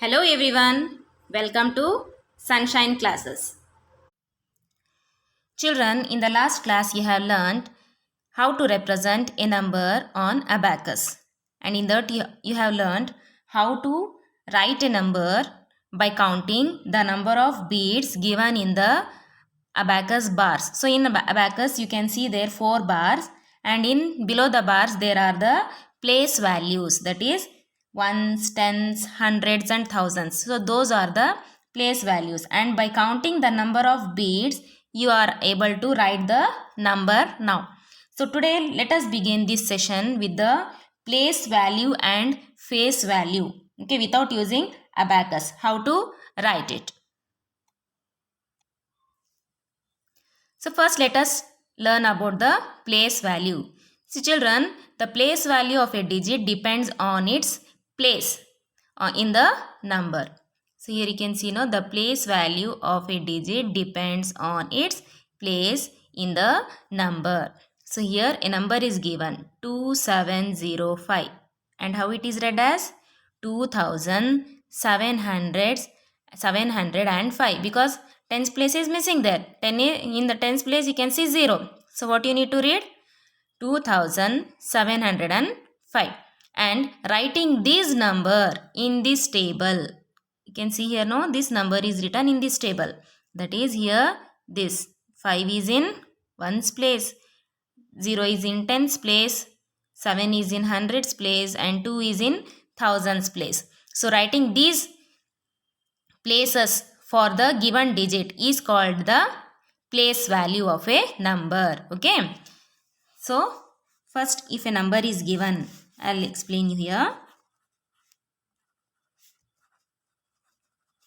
Hello everyone, welcome to Sunshine Classes. Children, in the last class you have learned how to represent a number on abacus. And in that you have learned how to write a number by counting the number of beads given in the abacus bars. So in the abacus you can see there 4 bars, and in below the bars there are the place values, that is ones, tens, hundreds and thousands. So those are the place values, and by counting the number of beads you are able to write the number now. So today let us begin this session with the place value and face value, okay, without using abacus. How to write it? So first let us learn about the place value. See children, the place value of a digit depends on its place in the number. So here you can see now the place value of a digit depends on its place in the number. So here a number is given 2705, and how it is read as 2705, because tens place is missing there. In the tens place you can see 0. So what you need to read? 2705. And writing this number in this table, you can see here, no, this number is written in this table. That is here this 5 is in ones place, 0 is in tens place, 7 is in hundreds place, and 2 is in thousands place. So writing these places for the given digit is called the place value of a number. Okay. So first, if a number is given, I'll explain you here.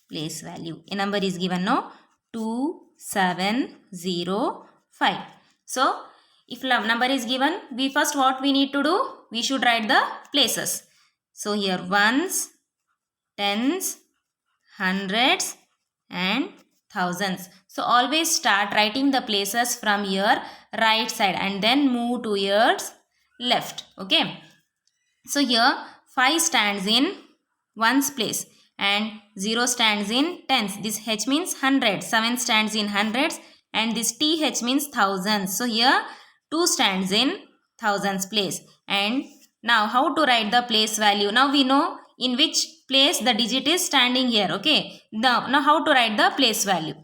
Place value. A number is given now 2705. So if number is given, we first what we need to do? We should write the places. So here ones, tens, hundreds and thousands. So always start writing the places from your right side and then move towards left. Okay. So here 5 stands in ones place and 0 stands in tens. This H means hundreds. 7 stands in hundreds and this TH means thousands. So here 2 stands in thousands place. And now how to write the place value? Now we know in which place the digit is standing here. Okay. Now how to write the place value?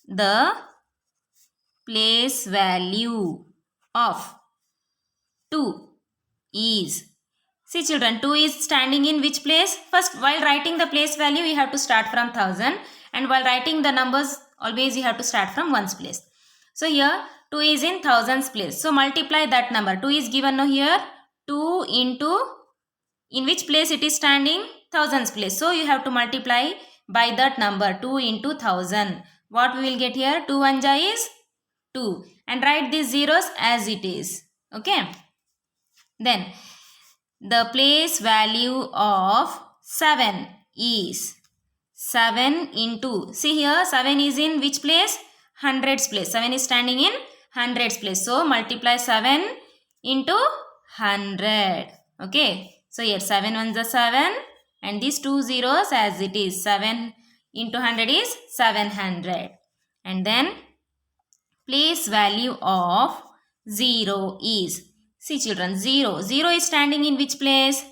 The place value of 2 is, see children, 2 is standing in which place? First, while writing the place value you have to start from 1000, and while writing the numbers always you have to start from ones place. So here 2 is in thousands place. So multiply that number. 2 is given now here. 2 into, in which place it is standing? Thousands place. So you have to multiply by that number, 2 into 1000. What we will get here? 2 1 ja is 2. And write these zeros as it is. Okay. Then the place value of 7 is 7 into, see here 7 is in which place? Hundreds place. 7 is standing in hundreds place. So multiply 7 into 100. Okay. So here 7 ones are 7 and these 2 zeros as it is. 7 into 100 is 700. And then place value of 0 is, see children, 0. 0 is standing in which place?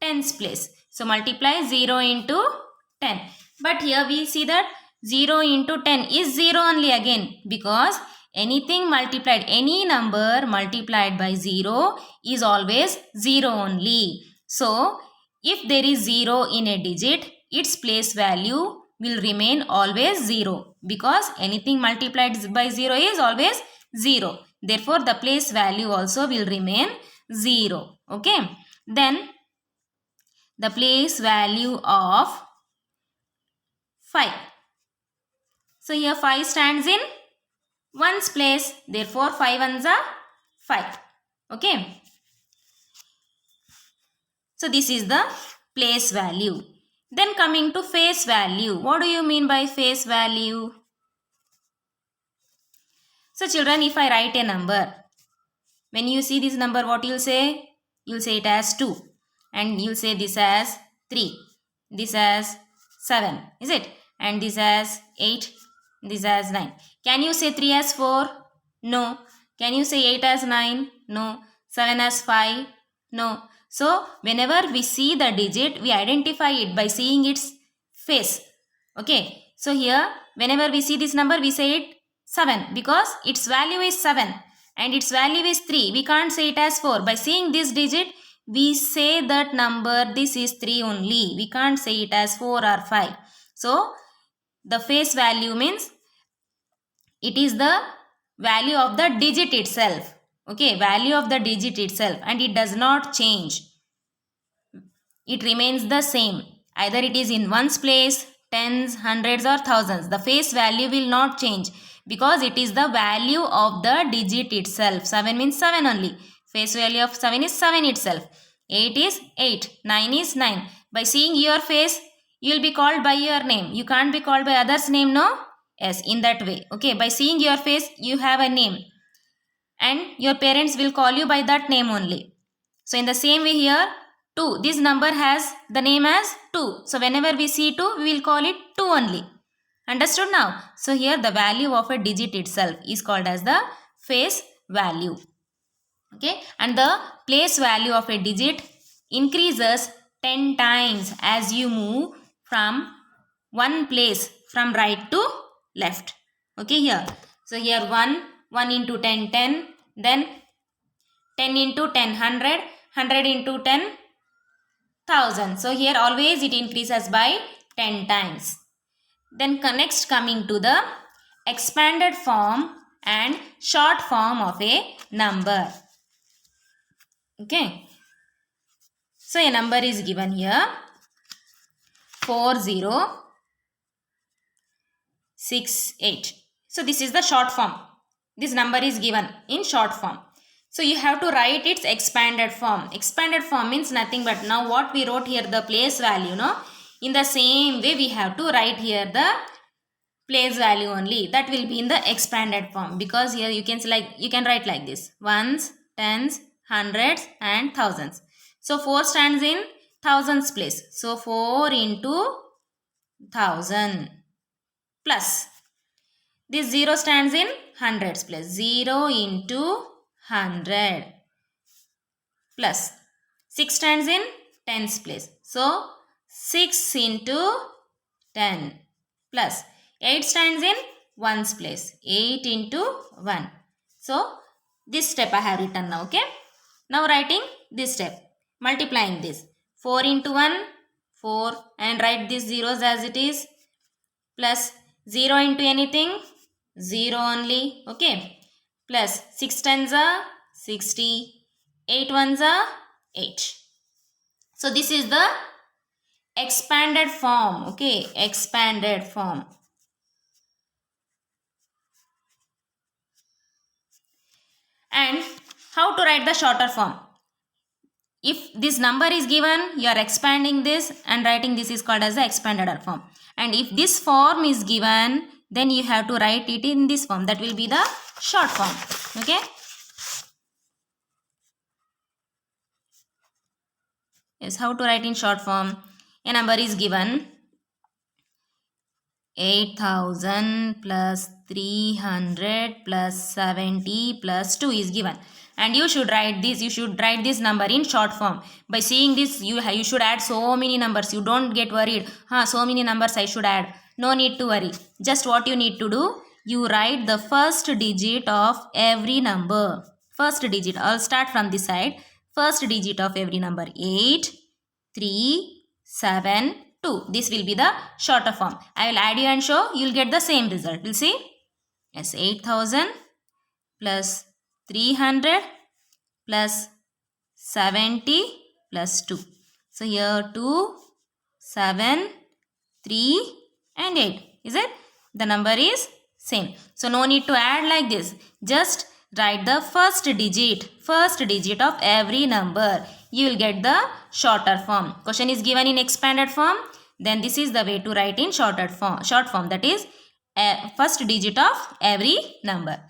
Tens place. So multiply 0 into 10. But here we see that 0 into 10 is 0 only again, because anything multiplied, any number multiplied by 0 is always 0 only. So if there is 0 in a digit, its place value will remain always 0, because anything multiplied by 0 is always 0. Therefore, the place value also will remain 0. Okay. Then the place value of 5. So here 5 stands in ones place. Therefore, 5 ones are 5. Okay. So this is the place value. Then coming to face value. What do you mean by face value? So children, if I write a number, when you see this number, what you'll say? You'll say it as 2. And you'll say this as 3. this as 7, is it? And this as 8, this as 9. Can you say 3 as 4? No. Can you say 8 as 9? No. 7 as 5? No. So, whenever we see the digit, we identify it by seeing its face. Okay. So, here, whenever we see this number, we say it 7 because its value is 7 and its value is 3. We can't say it as 4. By seeing this digit, we say that number, this is 3 only. We can't say it as 4 or 5. So, the face value means it is the value of the digit itself. Okay, value of the digit itself, and it does not change. It remains the same. Either it is in ones place, tens, hundreds or thousands. The face value will not change because it is the value of the digit itself. 7 means 7 only. Face value of 7 is 7 itself. 8 is 8. 9 is 9. By seeing your face, you will be called by your name. You can't be called by others' name, no? Yes, in that way. Okay, by seeing your face, you have a name. And your parents will call you by that name only. So, in the same way here, 2. This number has the name as 2. So, whenever we see 2, we will call it 2 only. Understood now? So, here the value of a digit itself is called as the face value. Okay, and the place value of a digit increases 10 times as you move from one place from right to left. Okay, here. So, here 1 into 10, 10, then 10 into 10, 100, 100 into 10, 1000. So, here always it increases by 10 times. Then next coming to the expanded form and short form of a number. Okay. So, a number is given here 4068. So, this is the short form. This number is given in short form. So, you have to write its expanded form. Expanded form means nothing but now what we wrote here, the place value, no? In the same way, we have to write here the place value only. That will be in the expanded form because here you can write like this: ones, tens, hundreds and thousands. So, 4 stands in thousands place. So, 4 into 1000 plus. This 0 stands in hundreds place. 0 into 100 plus. 6 stands in tens place. So, 6 into 10 plus. 8 stands in ones place. 8 into 1. So, this step I have written now. Okay. Now, writing this step. Multiplying this. 4 into 1, 4. And write these zeros as it is. Plus 0 into anything, 0 only. Okay. Plus 6 tens are 60. 8 ones are 8. So, this is the expanded form. Okay. Expanded form. And how to write the shorter form? If this number is given, you are expanding this and writing this is called as the expanded form. And if this form is given, then you have to write it in this form. That will be the short form. Okay. Yes, how to write in short form? A number is given 8000 plus 300 plus 70 plus 2 is given. And you should write this number in short form. By seeing this, you should add so many numbers. You don't get worried. So many numbers I should add. No need to worry. Just what you need to do, you write the first digit of every number. First digit. I'll start from this side. First digit of every number. 8, 3, 7, 2. This will be the shorter form. I will add you and show. You will get the same result. You'll see. Yes, 8000 plus 300 plus 70 plus 2. So, here 2, 7, 3 and 8. Is it? The number is same. So, no need to add like this. Just write the first digit of every number. You will get the shorter form. Question is given in expanded form. Then this is the way to write in short form. That is first digit of every number.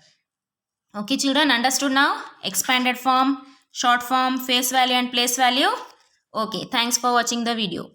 Okay, children, understood now? Expanded form, short form, face value and place value. Okay, thanks for watching the video.